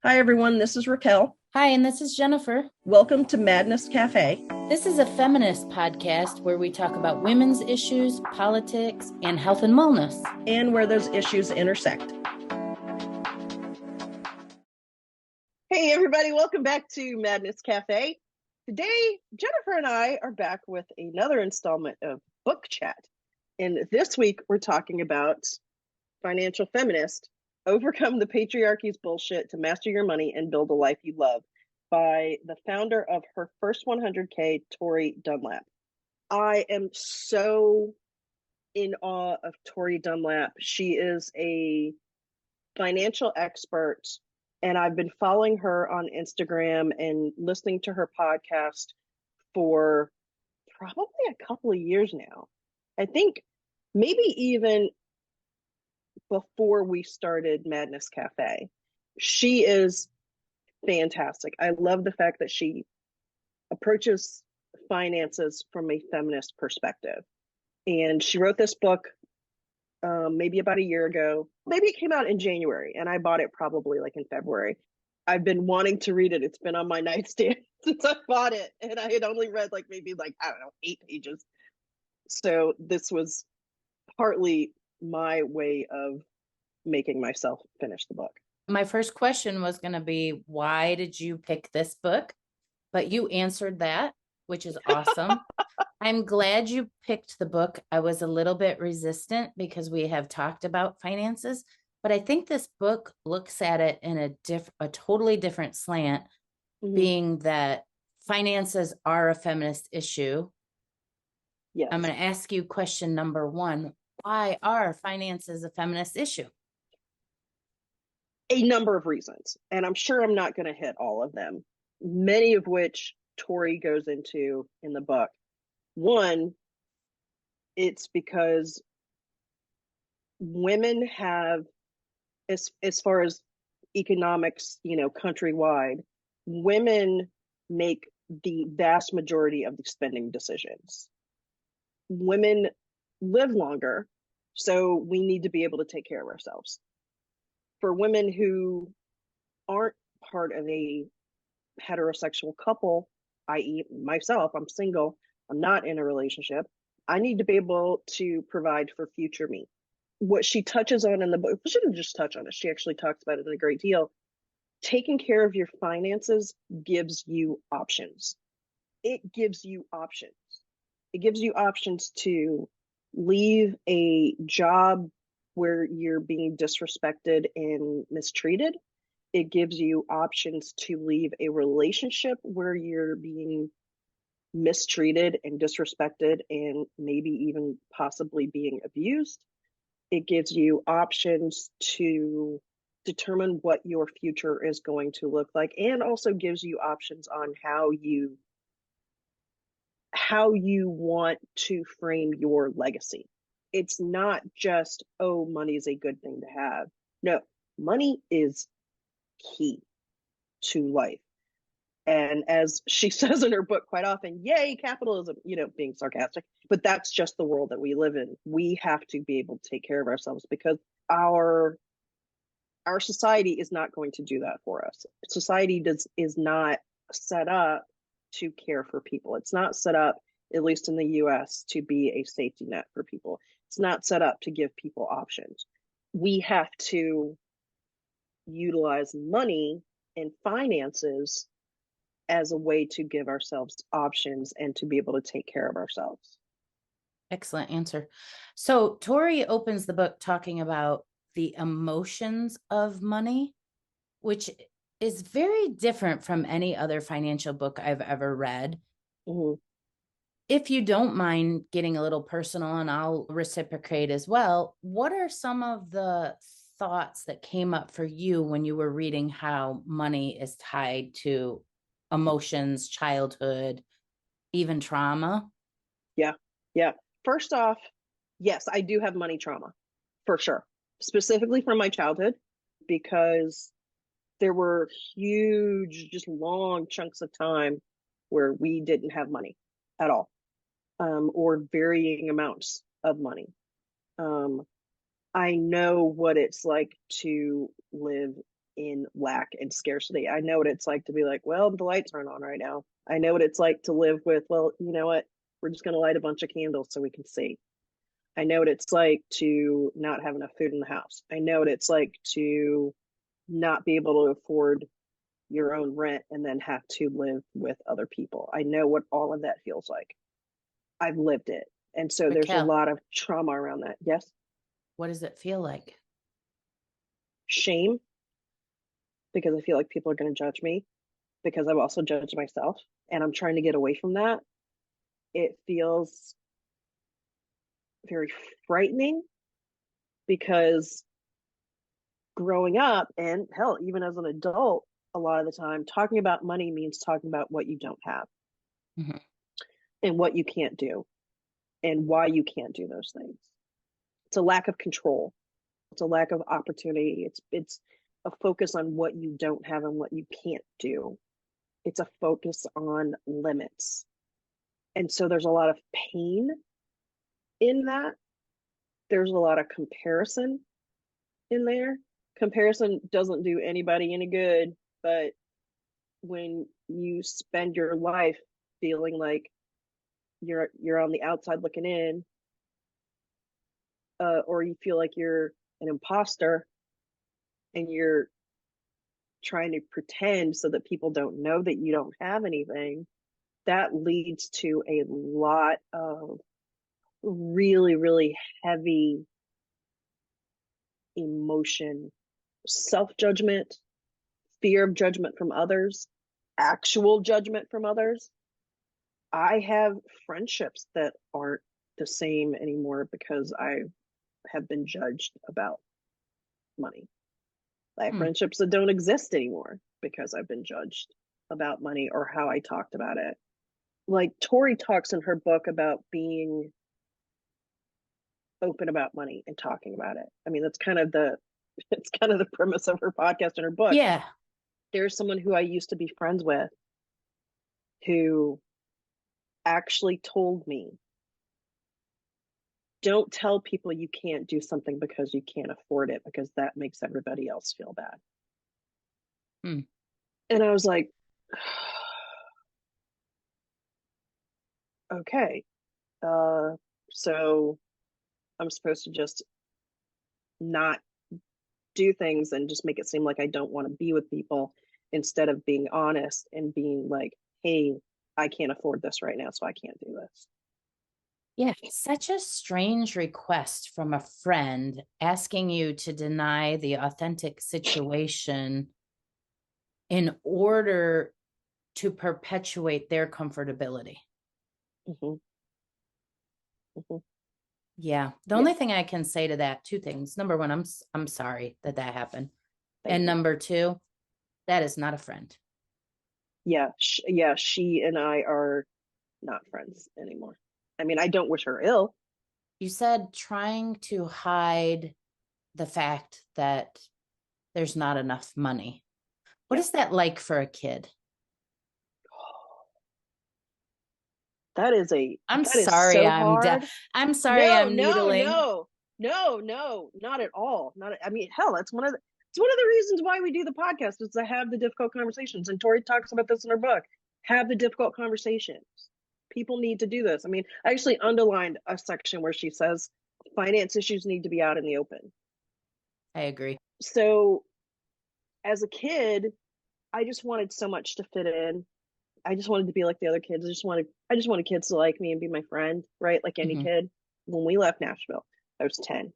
Hi, everyone. This is Raquel. Hi, and this is Jennifer. Welcome to Madness Cafe. This is a feminist podcast where we talk about women's issues, politics, and health and wellness. And where those issues intersect. Hey, everybody. Welcome back to Madness Cafe. Today, Jennifer and I are back with another installment of Book Chat. And this week, we're talking about Financial Feminist, Overcome the Patriarchy's Bullshit to Master Your Money and Build a Life You Love, by the founder of Her First 100K, Tori Dunlap. I am so in awe of Tori Dunlap. She is a financial expert, and I've been following her on Instagram and listening to her podcast for probably a couple of years now. I think maybe even before we started Madness Cafe. She is fantastic. I love the fact that she approaches finances from a feminist perspective. And she wrote this book maybe about a year ago. Maybe it came out in January, and I bought it probably like in February. I've been wanting to read it. It's been on my nightstand since I bought it, and I had only read maybe I don't know, 8 pages. So this was partly my way of making myself finish the book. My first question was going to be, why did you pick this book? But you answered that, which is awesome. I'm glad you picked the book. I was a little bit resistant because we have talked about finances, but I think this book looks at it in a totally different slant, being that finances are a feminist issue. Yes. I'm going to ask you question number one. Why are finances a feminist issue? A number of reasons, and I'm sure I'm not going to hit all of them, many of which Tori goes into in the book. One, it's because women have, as far as economics, countrywide, women make the vast majority of the spending decisions. Women live longer, so we need to be able to take care of ourselves. For women who aren't part of a heterosexual couple, i.e. myself, I'm single, I'm not in a relationship, I need to be able to provide for future me. What she touches on in the book, she didn't just touch on it, she actually talks about it in a great deal. Taking care of your finances gives you options. It gives you options. It gives you options to leave a job where you're being disrespected and mistreated. It gives you options to leave a relationship where you're being mistreated and disrespected and maybe even possibly being abused. It gives you options to determine what your future is going to look like, and also gives you options on how you want to frame your legacy. It's not just, oh, money is a good thing to have. No, money is key to life. And as she says in her book quite often, yay, capitalism, being sarcastic, but that's just the world that we live in. We have to be able to take care of ourselves because our society is not going to do that for us. Society is not set up to care for people. It's not set up, at least in the US, to be a safety net for people. It's not set up to give people options. We have to utilize money and finances as a way to give ourselves options and to be able to take care of ourselves. Excellent answer. So Tori opens the book talking about the emotions of money, which is very different from any other financial book I've ever read. Mm-hmm. If you don't mind getting a little personal, and I'll reciprocate as well, what are some of the thoughts that came up for you when you were reading how money is tied to emotions, childhood, even trauma? Yeah. First off, yes, I do have money trauma, for sure. Specifically from my childhood, because there were huge, just long chunks of time where we didn't have money at all, or varying amounts of money. I know what it's like to live in lack and scarcity. I know what it's like to be like, well, the lights aren't on right now. I know what it's like to live with, well, you know what? We're just going to light a bunch of candles so we can see. I know what it's like to not have enough food in the house. I know what it's like to not be able to afford your own rent and then have to live with other people. I know what all of that feels like. I've lived it. And so there's a Raquel, lot of trauma around that. Yes. what does it feel like? Shame, because I feel like people are going to judge me, because I've also judged myself and I'm trying to get away from that. It feels very frightening because growing up, and hell, even as an adult, a lot of the time, talking about money means talking about what you don't have Mm-hmm. and what you can't do and why you can't do those things. It's a lack of control. It's a lack of opportunity. It's a focus on what you don't have and what you can't do. It's a focus on limits. And so there's a lot of pain in that. There's a lot of comparison in there. Comparison doesn't do anybody any good, but when you spend your life feeling like you're on the outside looking in, or you feel like you're an imposter and you're trying to pretend so that people don't know that you don't have anything, that leads to a lot of really, really heavy emotion, self-judgment, fear of judgment from others, actual judgment from others. I have friendships that aren't the same anymore because I have been judged about money. I have friendships that don't exist anymore because I've been judged about money or how I talked about it. Like Tori talks in her book about being open about money and talking about it. I mean, that's kind of the it's kind of the premise of her podcast and her book. Yeah. There's someone who I used to be friends with who actually told me, don't tell people you can't do something because you can't afford it, because that makes everybody else feel bad. Mm. And I was like, okay, so I'm supposed to just not do things and just make it seem like I don't want to be with people, instead of being honest and being like, hey, I can't afford this right now, so I can't do this. Yeah, such a strange request from a friend asking you to deny the authentic situation in order to perpetuate their comfortability. Mm-hmm. Mm-hmm. Yeah. The Yeah. only thing I can say to that, two things. Number one, I'm sorry that happened. Thank And you. number two, that is not a friend. Yeah. Yeah. She and I are not friends anymore. I mean, I don't wish her ill. You said trying to hide the fact that there's not enough money. What Yeah. is that like for a kid? That is I'm sorry, so hard. I'm sorry No, I'm no, needling. no, no, no, not at all. Not. I mean, hell, it's one of the reasons why we do the podcast, is to have the difficult conversations. And Tori talks about this in her book. Have the difficult conversations. People need to do this. I mean, I actually underlined a section where she says finance issues need to be out in the open. I agree. So as a kid, I just wanted so much to fit in. I just wanted to be like the other kids. I just wanted kids to like me and be my friend, right? Like any Mm-hmm. kid. When we left Nashville, I was 10.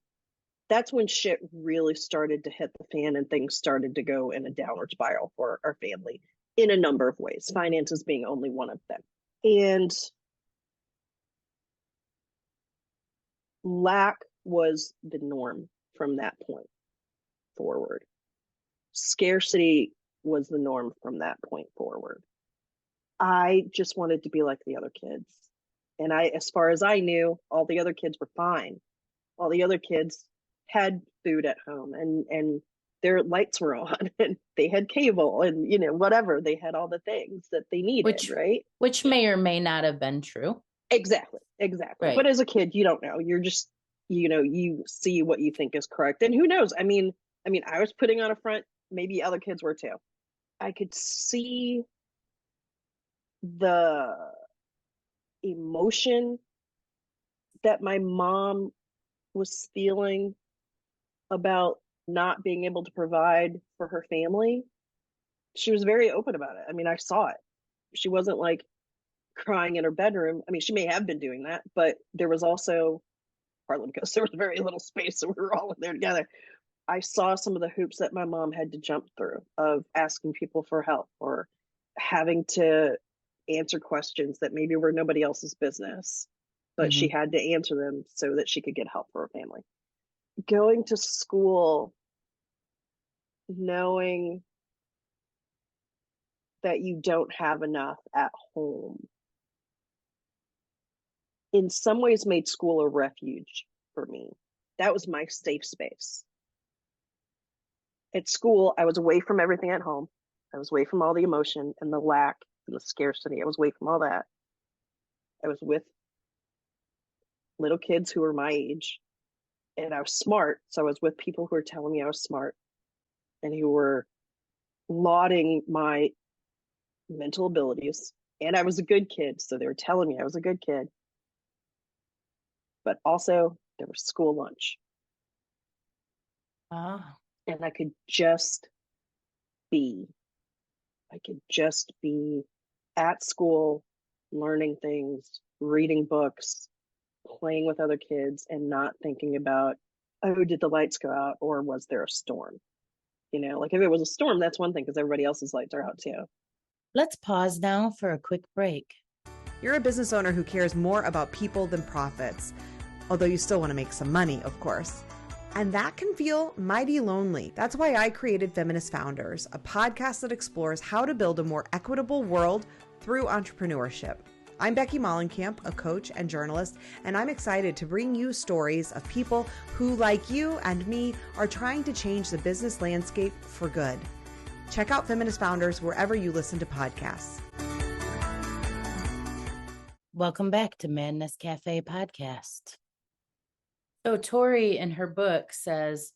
That's when shit really started to hit the fan and things started to go in a downward spiral for our family in a number of ways, finances being only one of them. And lack was the norm from that point forward. Scarcity was the norm from that point forward. I just wanted to be like the other kids. And as far as I knew, all the other kids were fine. All the other kids had food at home, and their lights were on and they had cable and, whatever. They had all the things that they needed, right? Which may or may not have been true. Exactly. Exactly. Right. But as a kid, you don't know. You're just, you see what you think is correct. And who knows? I mean, I was putting on a front maybe other kids were too. I could see the emotion that my mom was feeling about not being able to provide for her family. She was very open about it. I mean, I saw it. She wasn't like crying in her bedroom. I mean, she may have been doing that, but there was also, partly because there was very little space, so we were all in there together. I saw some of the hoops that my mom had to jump through of asking people for help or having to answer questions that maybe were nobody else's business, but she Mm-hmm. had to answer them so that she could get help for her family. Going to school, knowing that you don't have enough at home, in some ways made school a refuge for me. That was my safe space. At school, I was away from everything at home. I was away from all the emotion and the lack and the scarcity. I was away from all that. I was with little kids who were my age, and I was smart. So I was with people who were telling me I was smart and who were lauding my mental abilities. And I was a good kid. So they were telling me I was a good kid. But also, there was school lunch. Ah, And I could just be. I could just be at school, learning things, reading books, playing with other kids, and not thinking about, oh, did the lights go out or was there a storm? You know, like if it was a storm, that's one thing because everybody else's lights are out too. let's pause now for a quick break. You're a business owner who cares more about people than profits, although you still want to make some money, of course. And that can feel mighty lonely. That's why I created Feminist Founders, a podcast that explores how to build a more equitable world through entrepreneurship. I'm Becky Mollenkamp, a coach and journalist, and I'm excited to bring you stories of people who, like you and me, are trying to change the business landscape for good. Check out Feminist Founders wherever you listen to podcasts. Welcome back to Madness Cafe podcast. So Tori in her book says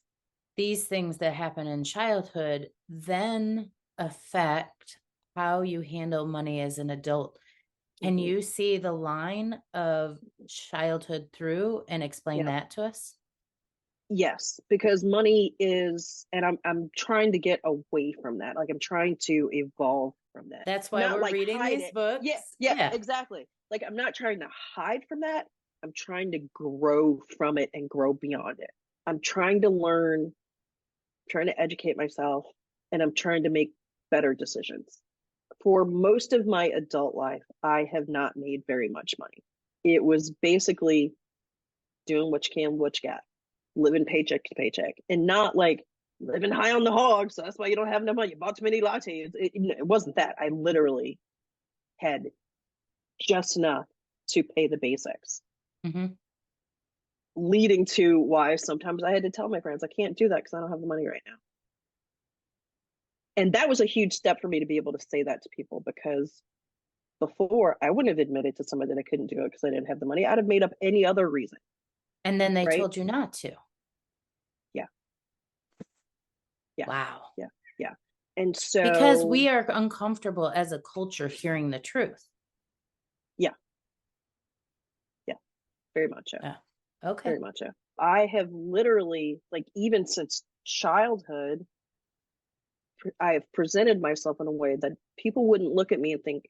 these things that happen in childhood then affect how you handle money as an adult. Can you see the line of childhood through and explain that to us? Yes, because money is, and I'm trying to get away from that. Like I'm trying to evolve from that. That's why Not we're like reading hide these it. books. Yeah, exactly. Like I'm not trying to hide from that. I'm trying to grow from it and grow beyond it. I'm trying to learn, trying to educate myself, and I'm trying to make better decisions. For most of my adult life, I have not made very much money. It was basically doing what you can, what you got, living paycheck to paycheck, and not like living high on the hog. So that's why you don't have enough money. You bought too many lattes. It wasn't that. I literally had just enough to pay the basics, leading to why sometimes I had to tell my friends, I can't do that because I don't have the money right now. And that was a huge step for me to be able to say that to people because before I wouldn't have admitted to somebody that I couldn't do it because I didn't have the money. I'd have made up any other reason. And then they right? told you not to. Yeah. Yeah. Wow. Yeah. Yeah. And so because we are uncomfortable as a culture hearing the truth. Yeah. Yeah. Very much so. Yeah. Okay. Very much so. I have literally, like, even since childhood, I have presented myself in a way that people wouldn't look at me and think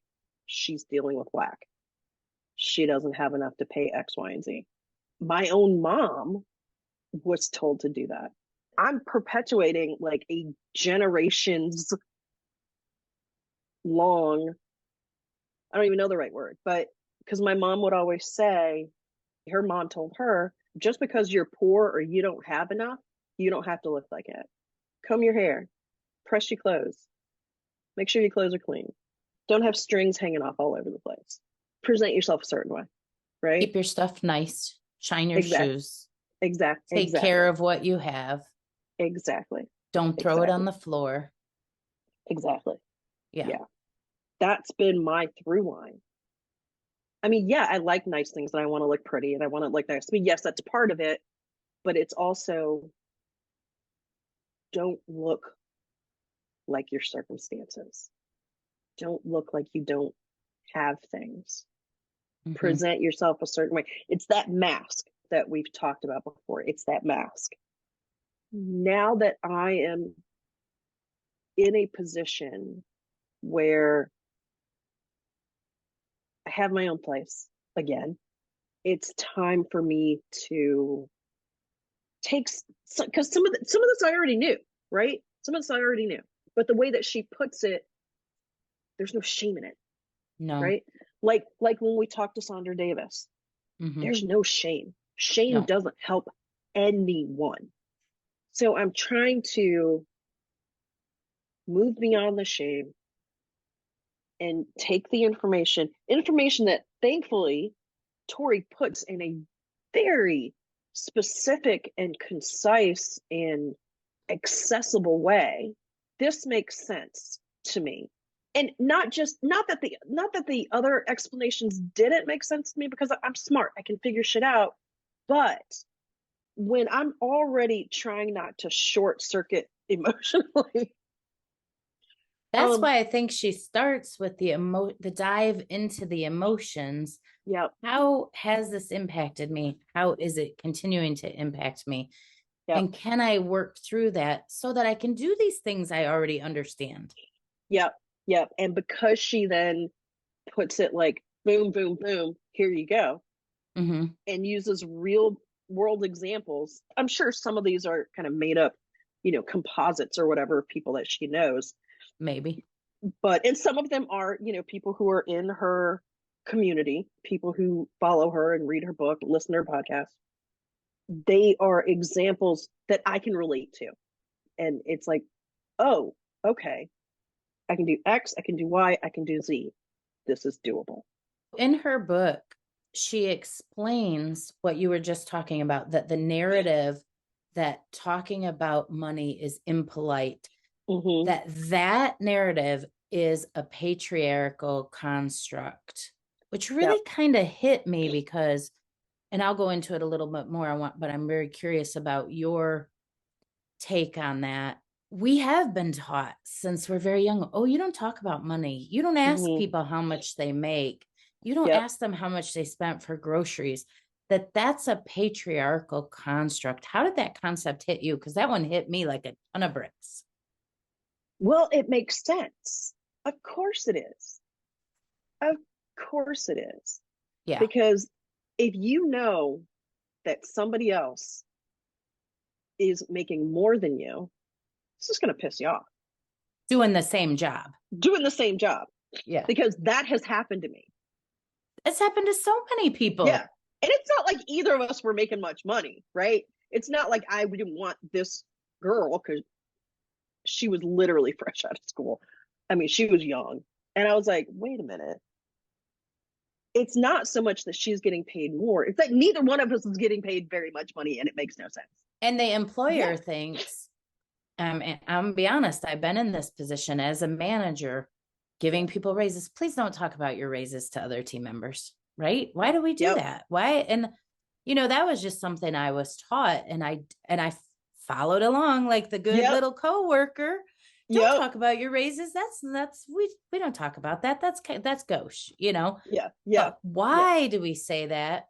she's dealing with lack. She doesn't have enough to pay X, Y, and Z. My own mom was told to do that. I'm perpetuating like a generations long, I don't even know the right word, but because my mom would always say, her mom told her, just because you're poor or you don't have enough, you don't have to look like it. Comb your hair, press your clothes, make sure your clothes are clean. Don't have strings hanging off all over the place. Present yourself a certain way, right? Keep your stuff nice. Shine your shoes. Take care of what you have. Exactly. Don't throw it on the floor. Exactly. Yeah. That's been my through line. I mean, yeah, I like nice things and I want to look pretty and I want to look nice. I mean, yes, that's part of it, but it's also don't look like your circumstances. Don't look like you don't have things. Mhm. Present yourself a certain way. It's that mask that we've talked about before. It's that mask. Now that I am in a position where I have my own place again, it's time for me to take, because some of this I already knew, right? Some of this I already knew, but the way that she puts it, there's no shame in it, No. right? Like when we talk to Sandra Davis, Mhm. there's no shame. Shame No. doesn't help anyone. So I'm trying to move beyond the shame and take the information that thankfully Tori puts in a very specific and concise and accessible way. This makes sense to me. And not that the other explanations didn't make sense to me, because I'm smart. I can figure shit out. But when I'm already trying not to short circuit emotionally, That's why I think she starts with the dive into the emotions. yeah, How has this impacted me? How is it continuing to impact me? Yep. And can I work through that so that I can do these things I already understand? Yep. And because she then puts it like boom, boom, boom, here you go, Mm-hmm. and uses real world examples. I'm sure some of these are kind of made up, composites or whatever, people that she knows. Maybe. And some of them are, people who are in her community, people who follow her and read her book, listen to her podcast. They are examples that I can relate to. And it's like, oh, okay, I can do X, I can do Y, I can do Z. This is doable. In her book, she explains what you were just talking about, that the narrative that talking about money is impolite, Mm-hmm. that narrative is a patriarchal construct, which really kind of hit me because, and I'll go into it a little bit more, but I'm very curious about your take on that. We have been taught since we're very young, oh, you don't talk about money. You don't ask Mm-hmm. people how much they make. You don't Yep. ask them how much they spent for groceries. That's a patriarchal construct. How did that concept hit you? Because that one hit me like a ton of bricks. Well, it makes sense. Of course it is. Of course it is. Yeah. Because if you know that somebody else is making more than you, it's just going to piss you off. Doing the same job. Doing the same job. Yeah. Because that has happened to me. It's happened to so many people. Yeah. And it's not like either of us were making much money, right? It's not like I didn't want this girl because she was literally fresh out of school. I mean, she was young. And I was like, wait a minute. It's not so much that she's getting paid more. It's that neither one of us is getting paid very much money, and it makes no sense. And the employer thinks, and I'm gonna be honest, I've been in this position as a manager, giving people raises. Please don't talk about your raises to other team members, right? Why do we do that? Why? And that was just something I was taught, and I followed along like the good little coworker. Don't talk about your raises. We don't talk about that. That's gauche, Yeah. But why do we say that?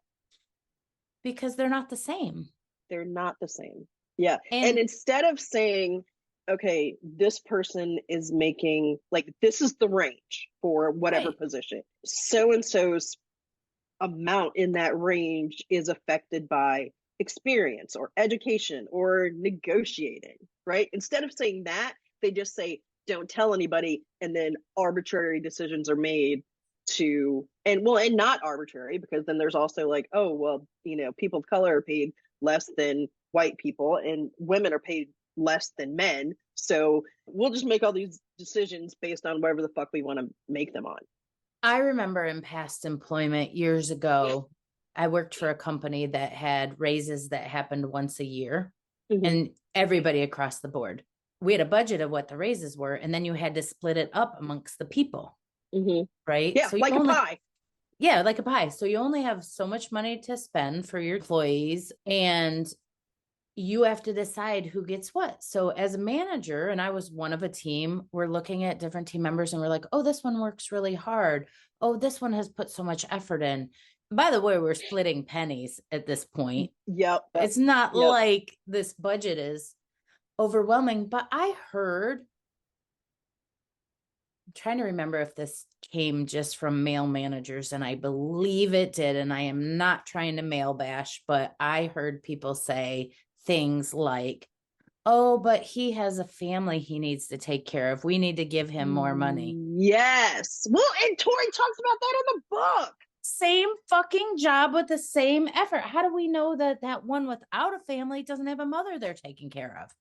Because they're not the same. They're not the same. Yeah. And instead of saying, okay, this person is making, like, this is the range for whatever position, so-and-so's amount in that range is affected by experience or education or negotiating, right? Instead of saying that, they just say, don't tell anybody, and then arbitrary decisions are made and not arbitrary, because then there's also like, oh, well, people of color are paid less than white people and women are paid less than men. So we'll just make all these decisions based on whatever the fuck we want to make them on. I remember in past employment years ago, I worked for a company that had raises that happened once a year, and everybody across the board. We had a budget of what the raises were, and then you had to split it up amongst the people. Right? Yeah, so like a pie. Yeah, like a pie. So you only have so much money to spend for your employees. And you have to decide who gets what. So as a manager, and I was one of a team, we're looking at different team members and we're like, oh, this one works really hard. Oh, this one has put so much effort in. By the way, we're splitting pennies at this point. Yep. It's not like this budget is overwhelming, but I heard, I'm trying to remember if this came just from male managers, and I believe it did. And I am not trying to male bash, but I heard people say things like, oh, but he has a family he needs to take care of. We need to give him more money. Yes. Well, and Tori talks about that in the book. Same fucking job with the same effort. How do we know that that one without a family doesn't have a mother they're taking care of?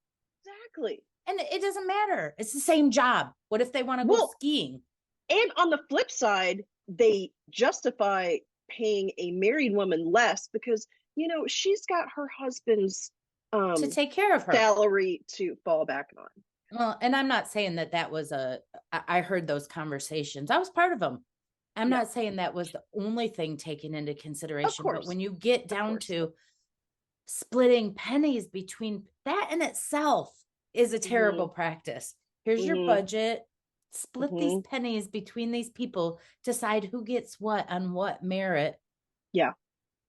Exactly. And it doesn't matter. It's the same job. What if they want to go skiing? And on the flip side, they justify paying a married woman less because, you know, she's got her husband's to take care of her salary to fall back on. Well, and I'm not saying that was I heard those conversations. I was part of them. I'm not saying that was the only thing taken into consideration, but when you get down to splitting pennies between that in itself is a terrible practice. Here's your budget, split these pennies between these people, decide who gets what on what merit. Yeah.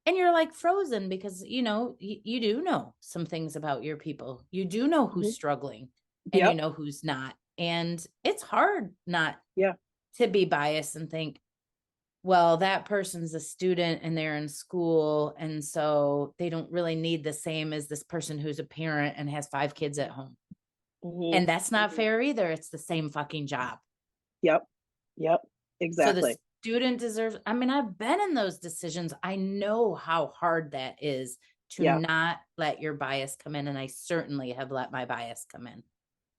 And you're like frozen because, you know, you do know some things about your people. You do know who's struggling and you know who's not. And it's hard not to be biased and think, well, that person's a student and they're in school, and so they don't really need the same as this person who's a parent and has 5 kids at home. And that's not fair either. It's the same fucking job. Yep. Exactly. So the student deserves, I mean, I've been in those decisions. I know how hard that is to not let your bias come in. And I certainly have let my bias come in.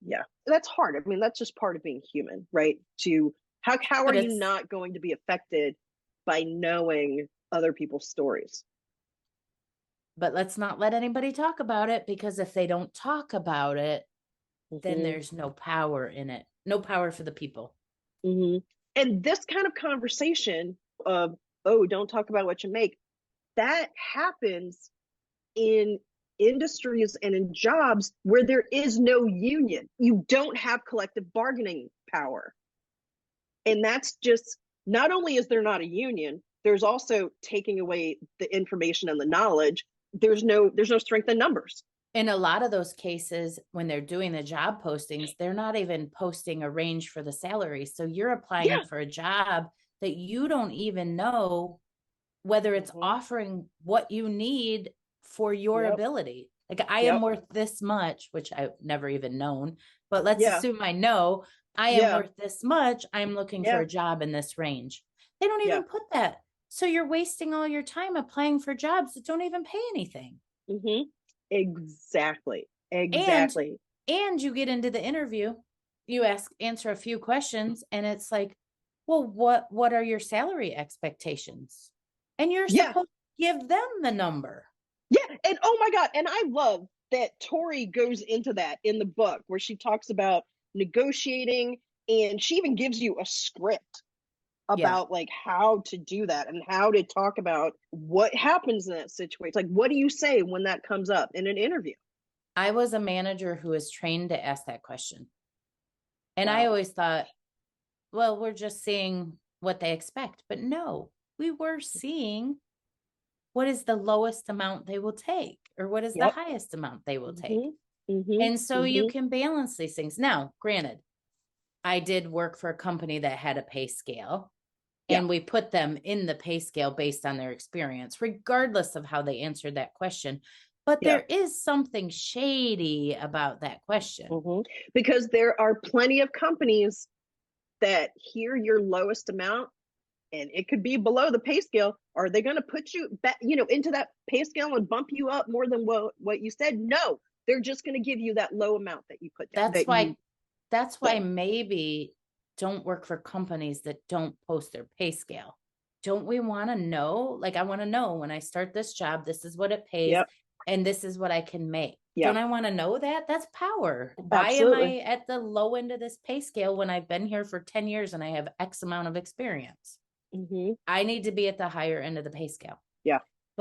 Yeah, that's hard. I mean, that's just part of being human, right? How are you not going to be affected by knowing other people's stories? But let's not let anybody talk about it, because if they don't talk about it, then there's no power in it. No power for the people. And this kind of conversation of, oh, don't talk about what you make, that happens in industries and in jobs where there is no union. You don't have collective bargaining power. And that's just, not only is there not a union, there's also taking away the information and the knowledge. There's no strength in numbers. In a lot of those cases, when they're doing the job postings, they're not even posting a range for the salary. So you're applying for a job that you don't even know whether it's offering what you need for your ability. Like, I am worth this much, which I've never even known, but let's assume I know I am worth this much. I'm looking for a job in this range. They don't even put that. So you're wasting all your time applying for jobs that don't even pay anything. Exactly. And you get into the interview, you answer a few questions, and it's like, well, what are your salary expectations? And you're supposed to give them the number. Yeah. And oh my God. And I love that Tori goes into that in the book where she talks about negotiating, and she even gives you a script about like how to do that and how to talk about what happens in that situation. Like, what do you say when that comes up in an interview? I was a manager who was trained to ask that question. And I always thought, well, we're just seeing what they expect. But no, we were seeing what is the lowest amount they will take, or what is the highest amount they will take. And so you can balance these things. Now, granted, I did work for a company that had a pay scale, and we put them in the pay scale based on their experience, regardless of how they answered that question. But there is something shady about that question. Because there are plenty of companies that hear your lowest amount, and it could be below the pay scale. Are they going to put you back, into that pay scale and bump you up more than what you said? No, they're just going to give you that low amount that you put down. That's why maybe don't work for companies that don't post their pay scale. Don't we want to know? Like, I want to know when I start this job, this is what it pays, and this is what I can make. Don't I want to know that? That's power. Why am I at the low end of this pay scale when I've been here for 10 years and I have X amount of experience? I need to be at the higher end of the pay scale.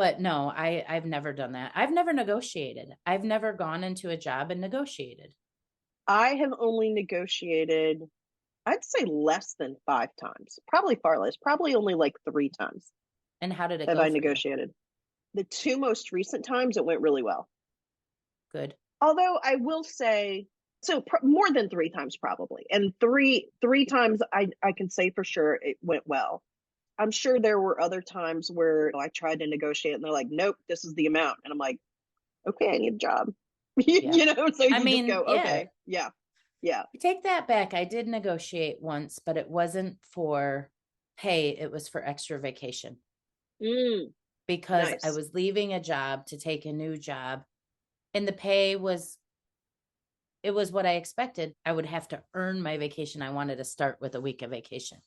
But no, I've never done that. I've never negotiated. I've never gone into a job and negotiated. I have only negotiated, I'd say less than 5 times, probably far less, probably only like 3 times And how did it have go I for you? negotiated. The 2 most recent times it went really well. Good. Although I will say, so more than 3 times probably, and three times I can say for sure it went well. I'm sure there were other times where I tried to negotiate and they're like, nope, this is the amount, and I'm like, okay, I need a job. Yeah. So I you just mean, go, yeah. okay, yeah. Take that back. I did negotiate once, but it wasn't for pay. It was for extra vacation because I Nice. was leaving a job to take a new job, and the pay was, it was what I expected. I would have to earn my vacation. I wanted to start with a week of vacation.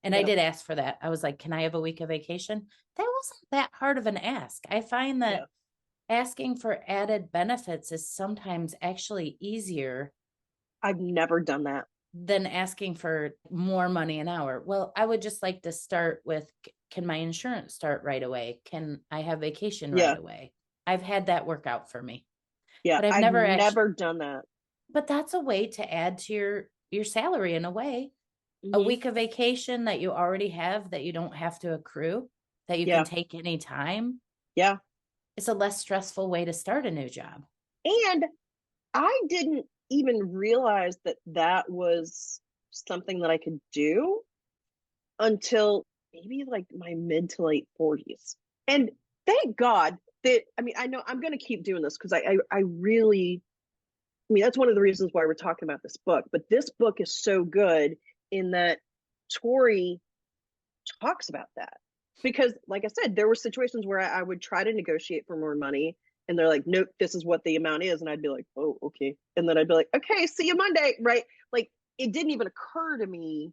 And I Yeah. did ask for that. I was like, can I have a week of vacation? That wasn't that hard of an ask. I find that asking for added benefits is sometimes actually easier I've never done that. than asking for more money an hour. Well, I would just like to start with, can my insurance start right away? Can I have vacation right away? I've had that work out for me. Yeah, But I've I've never never done that. but that's a way to add to your salary in a way. A Mhm. week of vacation that you already have that you don't have to accrue, that you can take any time. Yeah. It's a less stressful way to start a new job. And I didn't even realize that that was something that I could do until maybe like my mid to late 40s. And thank God that, I mean, I know I'm going to keep doing this because I really, I mean, that's one of the reasons why we're talking about this book. But this book is so good in that Tori talks about that. Because, like I said, there were situations where I would try to negotiate for more money, and they're like, nope, this is what the amount is. And I'd be like, oh, okay. And then I'd be like, okay, see you Monday. Right. Like, it didn't even occur to me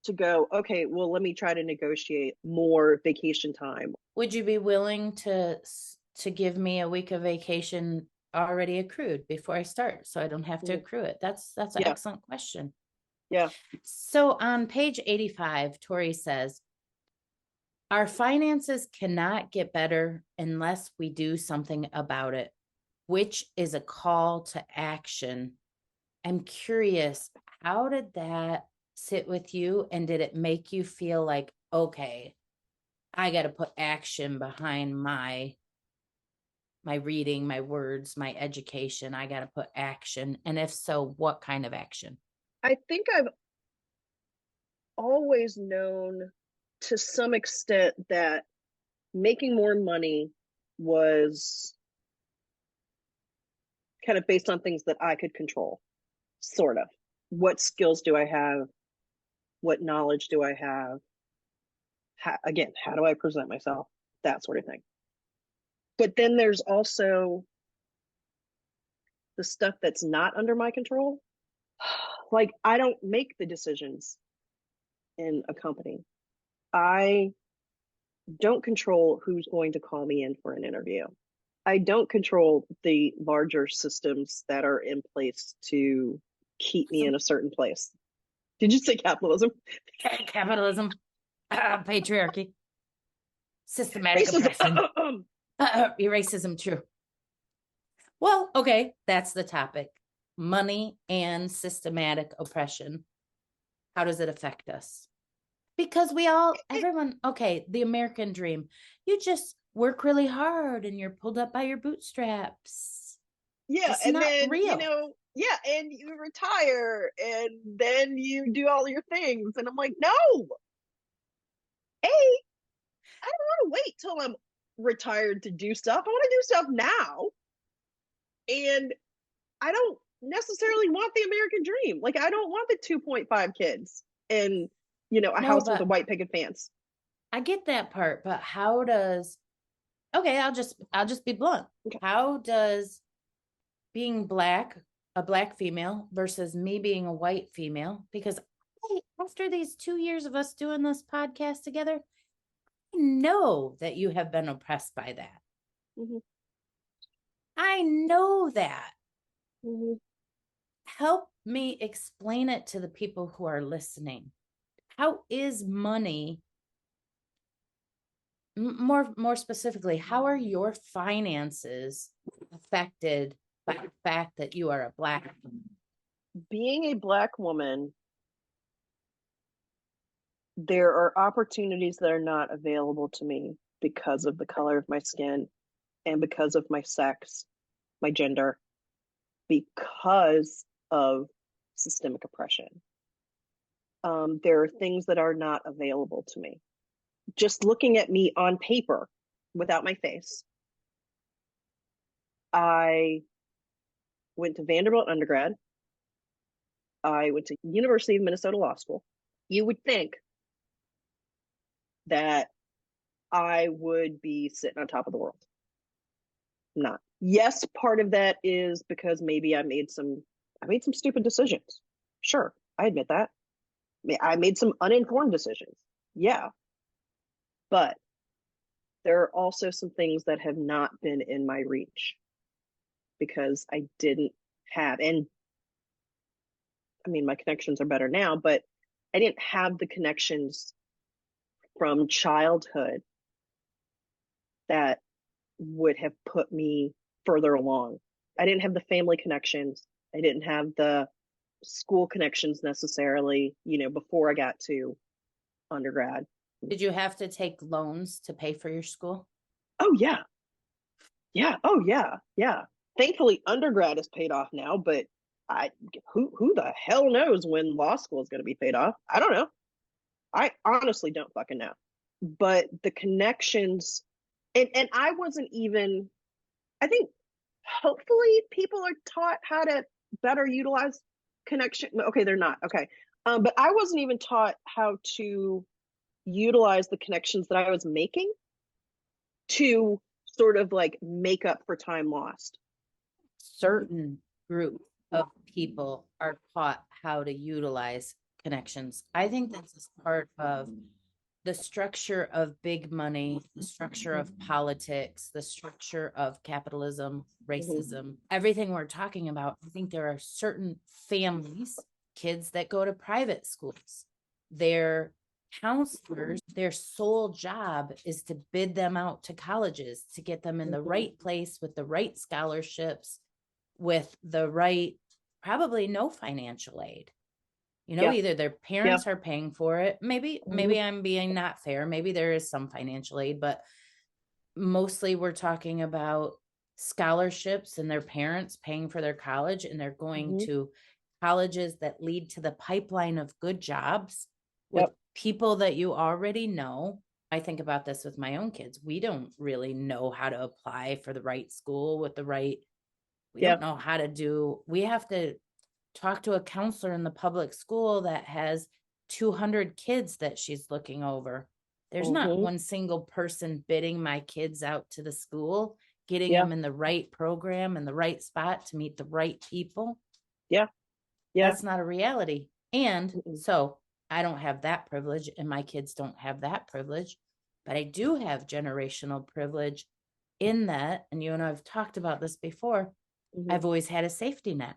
to go, okay, well, let me try to negotiate more vacation time. Would you be willing to give me a week of vacation already accrued before I start, so I don't have to accrue it? That's an excellent question. Yeah. So on page 85, Tori says, our finances cannot get better unless we do something about it, which is a call to action. I'm curious, how did that sit with you? And did it make you feel like, okay, I got to put action behind my reading, my words, my education? I got to put action. And if so, what kind of action? I think I've always known to some extent that making more money was kind of based on things that I could control, sort of. What skills do I have? What knowledge do I have? How do I present myself? That sort of thing. But then there's also the stuff that's not under my control. Like, I don't make the decisions in a company. I don't control who's going to call me in for an interview. I don't control the larger systems that are in place to keep me in a certain place. Did you say capitalism? Capitalism, patriarchy, systematic Racism. oppression, racism, true. Well, okay, that's the topic. Money and systematic oppression. How does it affect us? Because everyone, okay, the American dream. You just work really hard and you're pulled up by your bootstraps. Yeah, it's and not then, real. and you retire and then you do all your things. And I'm like, no. I don't want to wait till I'm retired to do stuff. I want to do stuff now. And I don't necessarily want the American dream. Like, I don't want the 2.5 kids and, a house with a white picket fence. I get that part, but how does, okay, I'll just be blunt. Okay. How does being a black female versus me being a white female, because after these 2 years of us doing this podcast together, I know that you have been oppressed by that. Mm-hmm. I know that. Mm-hmm. Help me explain it to the people who are listening. How is money more specifically, how are your finances affected by the fact that you are a Black woman? Being a Black woman, there are opportunities that are not available to me because of the color of my skin and because of my sex, my gender, because of systemic oppression. There are things that are not available to me. Just looking at me on paper without my face, I went to Vanderbilt undergrad. I went to University of Minnesota Law School. You would think that I would be sitting on top of the world. I'm not. Yes, part of that is because maybe I made some stupid decisions. Sure, I admit that. I made some uninformed decisions. Yeah. But there are also some things that have not been in my reach because I didn't have, and I mean, my connections are better now, but I didn't have the connections from childhood that would have put me further along. I didn't have the family connections. I didn't have the school connections necessarily, before I got to undergrad. Did you have to take loans to pay for your school? Oh, yeah. Yeah. Oh, yeah. Yeah. Thankfully, undergrad is paid off now, but who the hell knows when law school is going to be paid off? I don't know. I honestly don't fucking know. But the connections, and I wasn't even, I think hopefully people are taught how to better utilize connection. Okay, they're not. Okay. But I wasn't even taught how to utilize the connections that I was making to sort of like make up for time lost. Certain group of people are taught how to utilize connections. I think this is part of the structure of big money, the structure of politics, the structure of capitalism, racism, everything we're talking about. I think there are certain families, kids that go to private schools. Their counselors, their sole job is to bid them out to colleges, to get them in the right place with the right scholarships, with the right, probably no financial aid. Either their parents are paying for it. Maybe I'm being not fair. Maybe there is some financial aid, but mostly we're talking about scholarships and their parents paying for their college, and they're going to colleges that lead to the pipeline of good jobs with people that you already know. I think about this with my own kids. We don't really know how to apply for the right school with the right, we don't know how to do, we have to talk to a counselor in the public school that has 200 kids that she's looking over. There's not one single person bidding my kids out to the school, getting them in the right program and the right spot to meet the right people. That's not a reality. And so I don't have that privilege, and my kids don't have that privilege, but I do have generational privilege in that. And you and I have talked about this before. I've always had a safety net.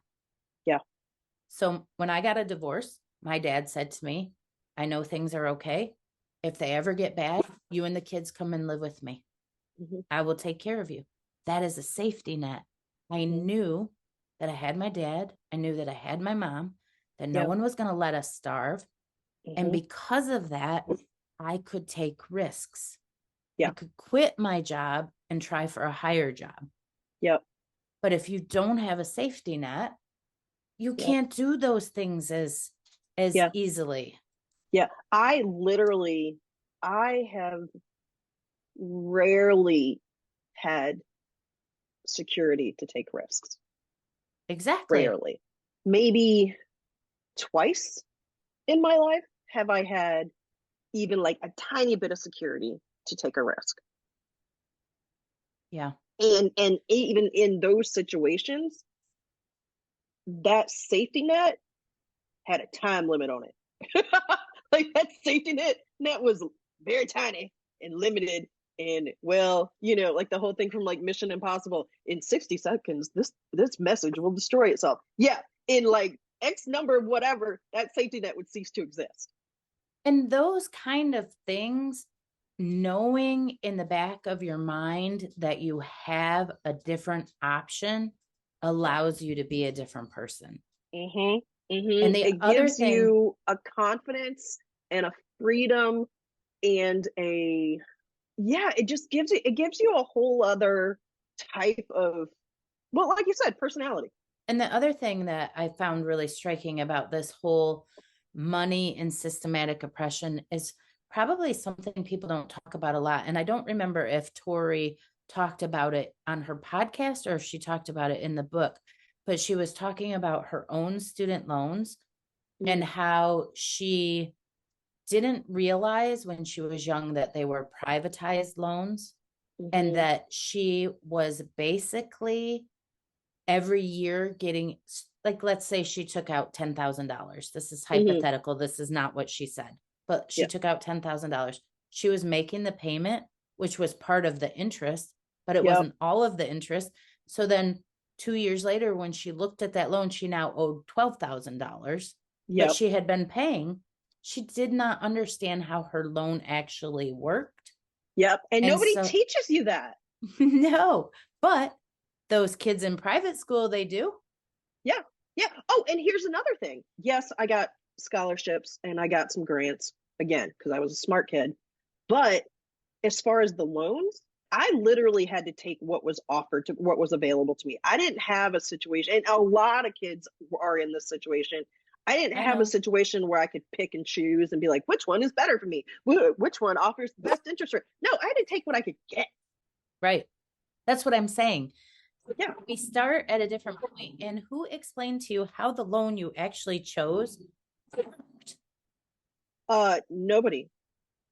So when I got a divorce, my dad said to me, I know things are okay. If they ever get bad, you and the kids come and live with me. I will take care of you. That is a safety net. I knew that I had my dad. I knew that I had my mom, that no one was going to let us starve. And because of that, I could take risks. I could quit my job and try for a higher job. But if you don't have a safety net, you can't do those things as easily. I have rarely had security to take risks. Exactly. Rarely. Maybe twice in my life have I had even like a tiny bit of security to take a risk. And even in those situations, that safety net had a time limit on it. Like that safety net was very tiny and limited. And like the whole thing from like Mission Impossible, in 60 seconds, this message will destroy itself. In like X number of whatever, that safety net would cease to exist. And those kind of things knowing in the back of your mind that you have a different option allows you to be a different person. Mm-hmm. And the It other gives thing, you a confidence and a freedom and it gives you a whole other type of, well, like you said, personality. and the other thing that I found really striking about this whole money and systematic oppression is probably something people don't talk about a lot. And I don't remember if Tori talked about it on her podcast or if she talked about it in the book, but she was talking about her own student loans and how she didn't realize when she was young that they were privatized loans and that she was basically every year getting, like, let's say she took out $10,000. This is hypothetical. This is not what she said, but she took out $10,000. She was making the payment, which was part of the interest, but it wasn't all of the interest. So then 2 years later, when she looked at that loan, she now owed $12,000 that she had been paying. She did not understand how her loan actually worked. And nobody teaches you that. No, but those kids in private school, they do. Oh, and here's another thing. Yes, I got scholarships and I got some grants again because I was a smart kid. But as far as the loans, I literally had to take what was offered to what was available to me. I didn't have a situation, and a lot of kids are in this situation. I didn't have a situation where I could pick and choose and be like, which one is better for me? Which one offers the best interest rate? No, I had to take what I could get. Right. That's what I'm saying. Yeah. We start at a different point. And who explained to you how the loan you actually chose worked? Nobody,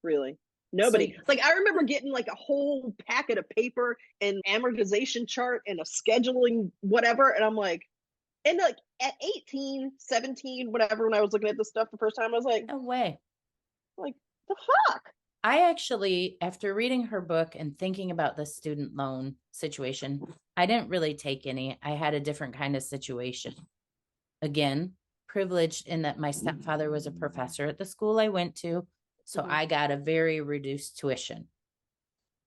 really. Nobody. Like, I remember getting like a whole packet of paper and amortization chart and a scheduling whatever. And I'm like, and like at 18, 17, whatever, when I was looking at this stuff the first time, I was like, no way. Like, the fuck? I actually, after reading her book and thinking about the student loan situation, I didn't really take any. I had a different kind of situation. Again, privileged in that my stepfather was a professor at the school I went to. So I got a very reduced tuition,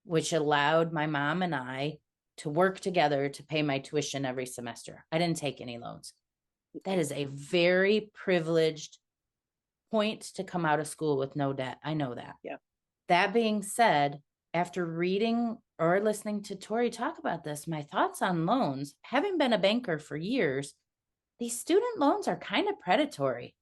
which allowed my mom and I to work together to pay my tuition every semester. I didn't take any loans. That is a very privileged point to come out of school with no debt. I know that. Yeah. That being said, after reading or listening to Tori talk about this, my thoughts on loans, having been a banker for years, these student loans are kind of predatory.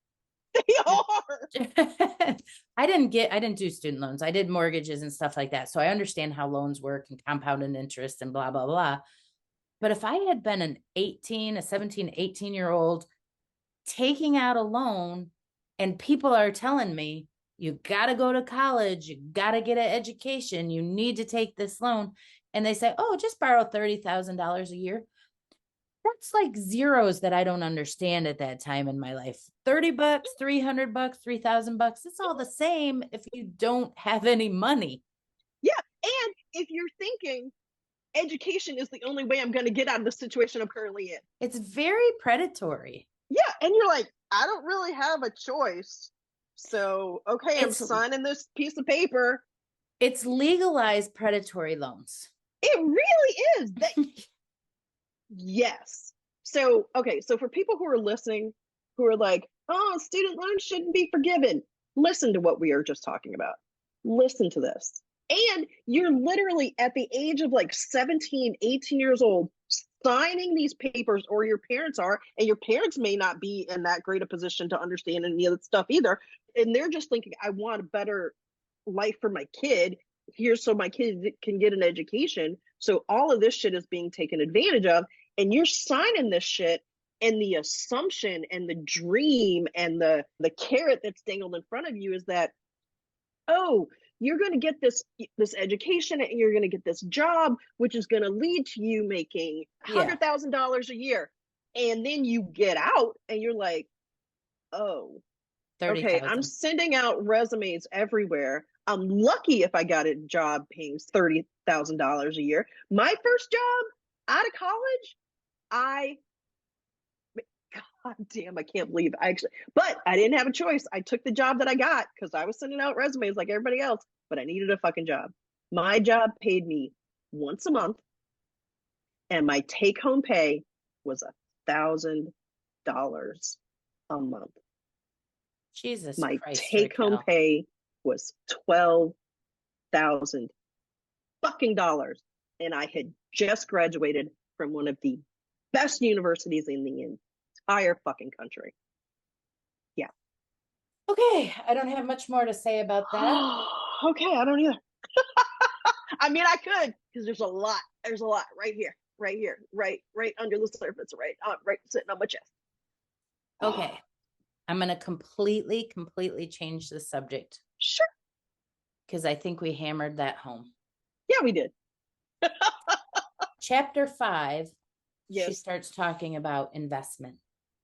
They are. I didn't do student loans. I did mortgages and stuff like that. So I understand how loans work and compounded interest and blah, blah, blah. But if I had been a 17, 18-year-old taking out a loan and people are telling me, you got to go to college, you got to get an education, you need to take this loan. And they say, oh, just borrow $30,000 a year. That's like zeros that I don't understand at that time in my life. $30, $300, $3,000. It's all the same if you don't have any money. Yeah. And if you're thinking education is the only way I'm going to get out of the situation I'm currently in, it's very predatory. Yeah. And you're like, I don't really have a choice. So, okay, I'm signing this piece of paper. It's legalized predatory loans. It really is. Yes. So, okay. So for people who are listening, who are like, oh, student loans shouldn't be forgiven, listen to what we are just talking about. Listen to this. And you're literally at the age of like 17, 18 years old, signing these papers, or your parents are, and your parents may not be in that great a position to understand any of that stuff either. And they're just thinking, I want a better life for my kid. Here's so my kid can get an education. So all of this shit is being taken advantage of. And you're signing this shit, and the assumption and the dream and the carrot that's dangled in front of you is that, oh, you're going to get this education and you're going to get this job, which is going to lead to you making $100,000 a year. And then you get out and you're like, oh, 30, okay, 000. I'm sending out resumes everywhere. I'm lucky if I got a job paying $30,000 a year. My first job out of college, God damn, I can't believe but I didn't have a choice. I took the job that I got because I was sending out resumes like everybody else. but I needed a fucking job. My job paid me once a month, and my take-home pay was $1,000 a month. Jesus My Christ, take-home Raquel. pay was $12,000 fucking dollars, and I had just graduated from one of the best universities in the entire fucking country. Yeah. Okay, I don't have much more to say about that. Okay, I don't either. I mean, I could, because there's a lot. There's a lot right here, right under the surface, right sitting on my chest. Okay, I'm going to completely change the subject. Sure. Because I think we hammered that home. Yeah, we did. Chapter 5, yes. She starts talking about investment.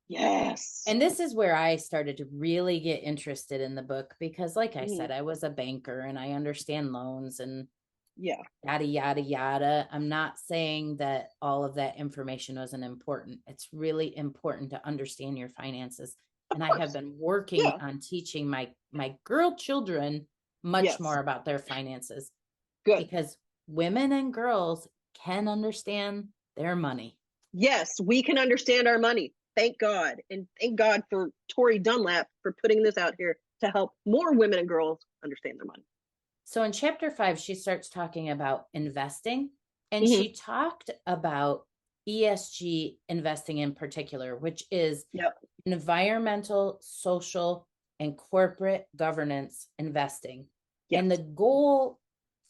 Yes. And this is where I started to really get interested in the book, because like I said, I was a banker and I understand loans and yada, yada, yada. I'm not saying that all of that information wasn't important. It's really important to understand your finances. And I have been working on teaching my girl children much more about their finances. Good. Because women and girls can understand their money. Yes, we can understand our money. Thank God. And thank God for Tori Dunlap for putting this out here to help more women and girls understand their money. So in chapter 5, she starts talking about investing, and she talked about ESG investing in particular, which is environmental, social, and corporate governance investing. And the goal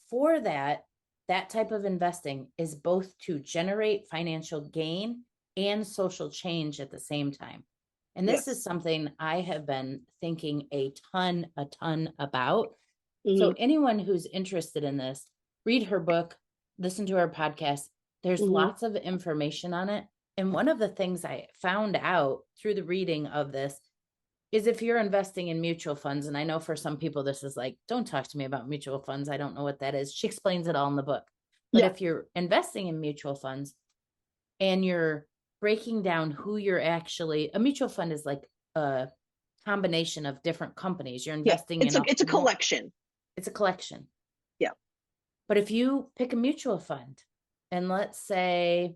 for that type of investing is both to generate financial gain and social change at the same time. And this is something I have been thinking a ton about. So anyone who's interested in this, read her book, listen to her podcast. There's lots of information on it. And one of the things I found out through the reading of this is if you're investing in mutual funds, and I know for some people this is like, don't talk to me about mutual funds. I don't know what that is. She explains it all in the book. But if you're investing in mutual funds and you're breaking down who you're actually, a mutual fund is like a combination of different companies. You're investing it's a collection. It's a collection. Yeah. But if you pick a mutual fund and let's say